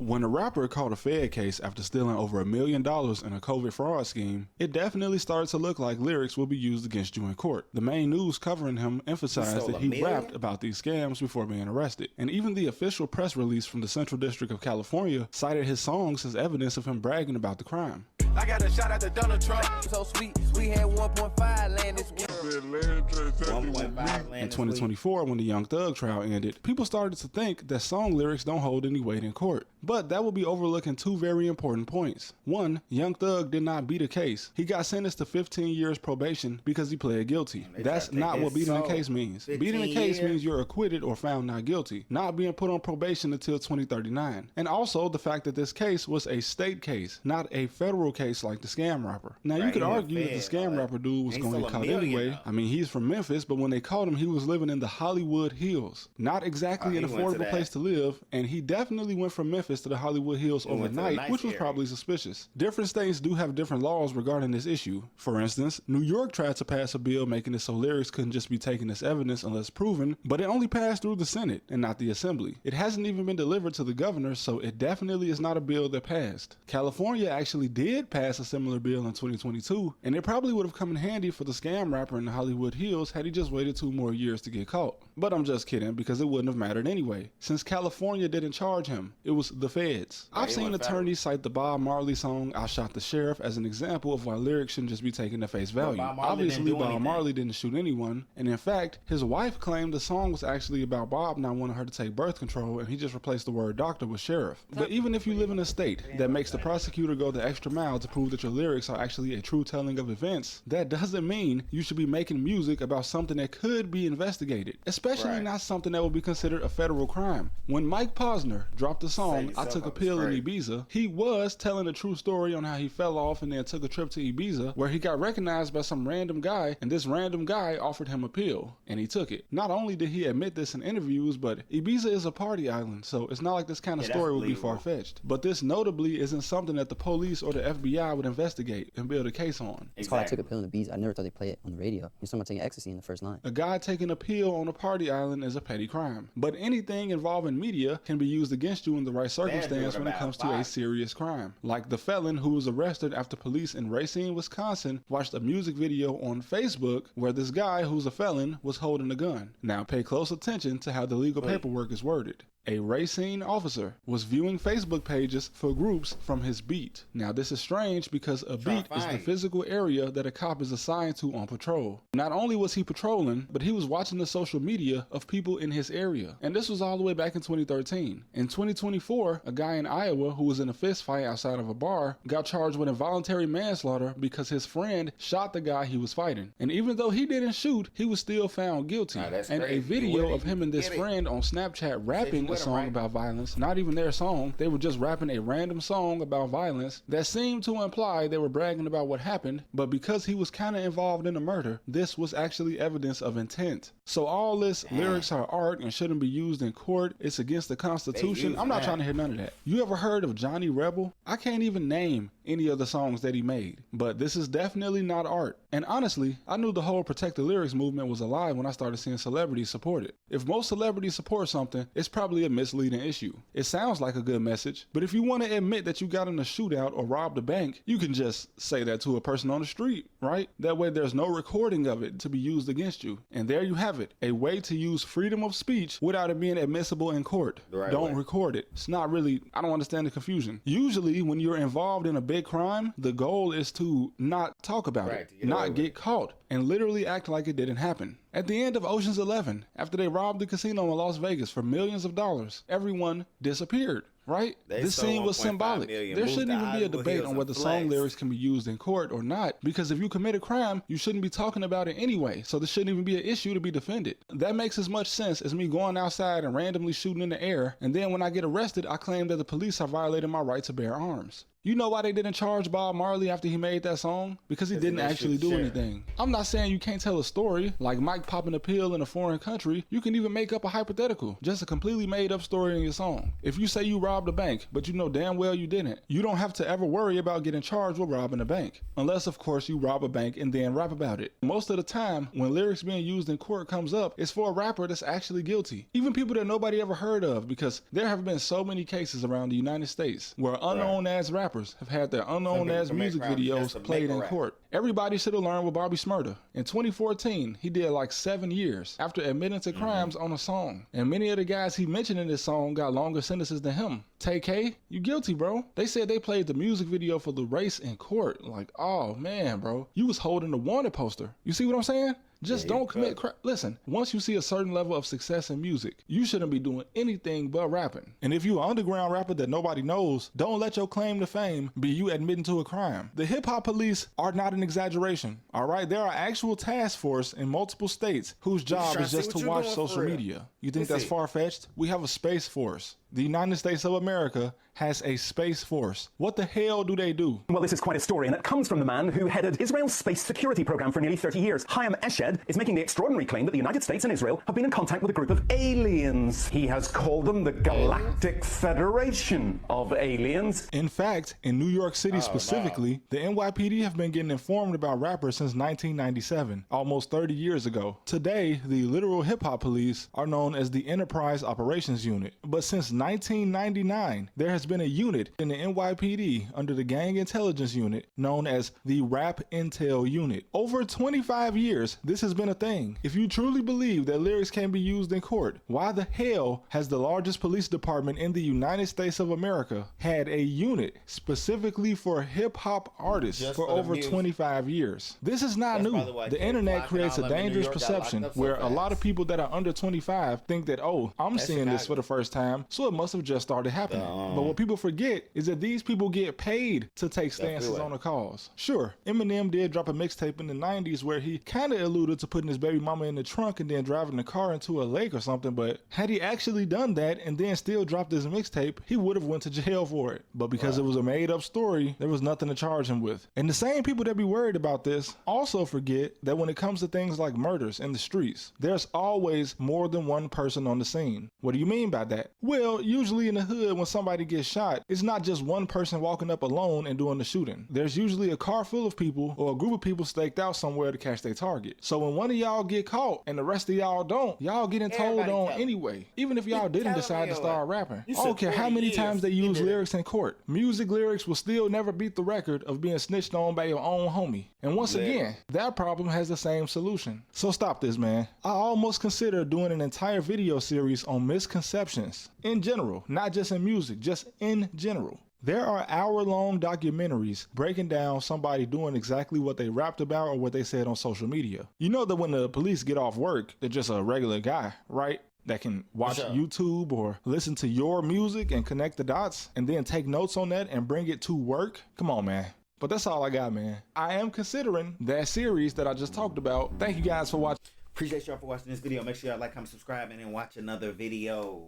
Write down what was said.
When a rapper caught a Fed case after stealing over $1 million in a COVID fraud scheme, it definitely started to look like lyrics will be used against you in court. The main news covering him emphasized that he rapped about these scams before being arrested. And even the official press release from the Central District of California cited his songs as evidence of him bragging about the crime. I got a shot at the Donald Trump. So sweet, we had 1.5 land this week. 1.5 land. In 2024, when the Young Thug trial ended, people started to think that song lyrics don't hold any weight in court. But that will be overlooking two very important points. One, Young Thug did not beat a case. He got sentenced to 15 years probation because he pled guilty. That's not what beating a case means. Beating a case means you're acquitted or found not guilty, not being put on probation until 2039. And also the fact that this case was a state case, not a federal case like the scam rapper. Now you could argue that the scam rapper dude was going to get caught anyway. I mean, he's from Memphis, but when they caught him, he was living in the Hollywood Hills. Not exactly an affordable place to live, and he definitely went from Memphis to the Hollywood Hills overnight, which was probably suspicious. Different states do have different laws regarding this issue. For instance, New York tried to pass a bill making it so lyrics couldn't just be taken as evidence unless proven, but it only passed through the Senate and not the Assembly. It hasn't even been delivered to the governor, so it definitely is not a bill that passed. California actually did pass a similar bill in 2022, and it probably would have come in handy for the scam rapper in the Hollywood Hills had he just waited 2 more years to get caught. But I'm just kidding, because it wouldn't have mattered anyway, since California didn't charge him. It was the feds. I've seen attorneys cite the Bob Marley song "I Shot the Sheriff" as an example of why lyrics shouldn't just be taken at face value. Obviously, Bob Marley didn't shoot anyone, and in fact, his wife claimed the song was actually about Bob not wanting her to take birth control, and he just replaced the word doctor with sheriff. But even if you live in a state that makes the prosecutor go the extra mile to prove that your lyrics are actually a true telling of events, that doesn't mean you should be making music about something that could be investigated, especially not something that would be considered a federal crime. When Mike Posner dropped the song "I Took a Pill in Ibiza," he was telling a true story on how he fell off and then took a trip to Ibiza, where he got recognized by some random guy, and this random guy offered him a pill, and he took it. Not only did he admit this in interviews, but Ibiza is a party island, so it's not like this kind of story would be far-fetched. But this notably isn't something that the police or the FBI would investigate and build a case on. It's called "I Took a Pill in Ibiza." I never thought they'd play it on the radio. You're someone taking ecstasy in the first line. A guy taking a pill on a party island is a petty crime. But anything involving media can be used against you in the right circumstance when it comes to a serious crime. Like the felon who was arrested after police in Racine, Wisconsin watched a music video on Facebook where this guy who's a felon was holding a gun. Now pay close attention to how the legal paperwork is worded. A Racine officer was viewing Facebook pages for groups from his beat. Now this is strange because a beat is the physical area that a cop is assigned to on patrol. Not only was he patrolling, but he was watching the social media of people in his area. And this was all the way back in 2013. In 2024, a guy in Iowa who was in a fist fight outside of a bar got charged with involuntary manslaughter because his friend shot the guy he was fighting. And even though he didn't shoot, he was still found guilty. And a video of him and this friend on Snapchat rapping a song about violence, not even their song, they were just rapping a random song about violence that seemed to imply they were bragging about what happened, but because he was kind of involved in the murder, this was actually evidence of intent. So all this lyrics are art and shouldn't be used in court, it's against the Constitution, I'm not trying to hear none of that. You ever heard of Johnny Rebel? I can't even name any of the songs that he made, but this is definitely not art. And honestly, I knew the whole Protect the Lyrics movement was alive when I started seeing celebrities support it. If most celebrities support something, it's probably a misleading issue. It sounds like a good message, but if you want to admit that you got in a shootout or robbed a bank, you can just say that to a person on the street, right? That way there's no recording of it to be used against you. And there you have it, a way to use freedom of speech without it being admissible in court. Don't record it. It's not really, I don't understand the confusion. Usually when you're involved in a big crime, the goal is to not talk about it, not get caught, and literally act like it didn't happen. At the end of Ocean's 11, after they robbed the casino in Las Vegas for millions of dollars, everyone disappeared, right? This scene was symbolic. There shouldn't even be a debate on whether song lyrics can be used in court or not, because if you commit a crime, you shouldn't be talking about it anyway, so this shouldn't even be an issue to be defended. That makes as much sense as me going outside and randomly shooting in the air, and then when I get arrested, I claim that the police are violating my right to bear arms. You know why they didn't charge Bob Marley after he made that song? Because he didn't actually do anything. I'm not saying you can't tell a story, like Mike popping a pill in a foreign country. You can even make up a hypothetical, just a completely made up story in your song. If you say you robbed a bank, but you know damn well you didn't, you don't have to ever worry about getting charged with robbing a bank. Unless, of course, you rob a bank and then rap about it. Most of the time, when lyrics being used in court comes up, it's for a rapper that's actually guilty. Even people that nobody ever heard of, because there have been so many cases around the United States where unknown ass rappers have had their unknown ass music videos played in court. Everybody should have learned with Bobby Shmurda. In 2014, he did like 7 years after admitting to crimes on a song. And many of the guys he mentioned in this song got longer sentences than him. Tay-K, you guilty, bro. They said they played the music video for the race in court. Like, oh man, bro. You was holding the wanted poster. You see what I'm saying? Just don't commit crap. Listen, once you see a certain level of success in music, you shouldn't be doing anything but rapping. And if you're an underground rapper that nobody knows, don't let your claim to fame be you admitting to a crime. The hip hop police are not an exaggeration, all right? There are actual task force in multiple states whose job is just to watch social media. You think that's far-fetched? We have a space force. The United States of America has a space force. What the hell do they do? Well, this is quite a story, and it comes from the man who headed Israel's space security program for nearly 30 years. Chaim Eshed is making the extraordinary claim that the United States and Israel have been in contact with a group of aliens. He has called them the Galactic Federation of Aliens. In fact, in New York City specifically, the NYPD have been getting informed about rappers since 1997, almost 30 years ago. Today, the literal hip-hop police are known as the Enterprise Operations Unit. But since 1999, there has been a unit in the NYPD under the Gang Intelligence Unit known as the Rap Intel Unit. Over 25 years, this has been a thing. If you truly believe that lyrics can be used in court, why the hell has the largest police department in the United States of America had a unit specifically for hip-hop artists for over 25 years? This is not new. The internet creates a dangerous perception where a lot of people that are under 25 think that, oh, I'm seeing this for the first time, so it must have just started happening. But what people forget is that these people get paid to take stances on a cause. Sure, Eminem did drop a mixtape in the 90s where he kind of alluded to putting his baby mama in the trunk and then driving the car into a lake or something, but had he actually done that and then still dropped his mixtape, he would have went to jail for it. But because it was a made up story, there was nothing to charge him with. And the same people that be worried about this also forget that when it comes to things like murders in the streets, there's always more than one person on the scene. What do you mean by that? Well, usually in the hood, when somebody gets shot, it's not just one person walking up alone and doing the shooting. There's usually a car full of people or a group of people staked out somewhere to catch their target. So when one of y'all get caught and the rest of y'all don't, y'all getting told on anyway. Even if y'all didn't decide to start rapping. I don't care how many times they use lyrics in court. Music lyrics will still never beat the record of being snitched on by your own homie. And once again, that problem has the same solution. So stop this, man. I almost consider doing an entire video series on misconceptions in general, not just in music, just in general. There are hour-long documentaries breaking down somebody doing exactly what they rapped about or what they said on social media. You know that when the police get off work, they're just a regular guy, right? That can watch YouTube or listen to your music and connect the dots and then take notes on that and bring it to work. Come on, man. But that's all I got, man. I am considering that series that I just talked about. Thank you guys for watching. Appreciate y'all for watching this video. Make sure y'all like, comment, subscribe, and then watch another video.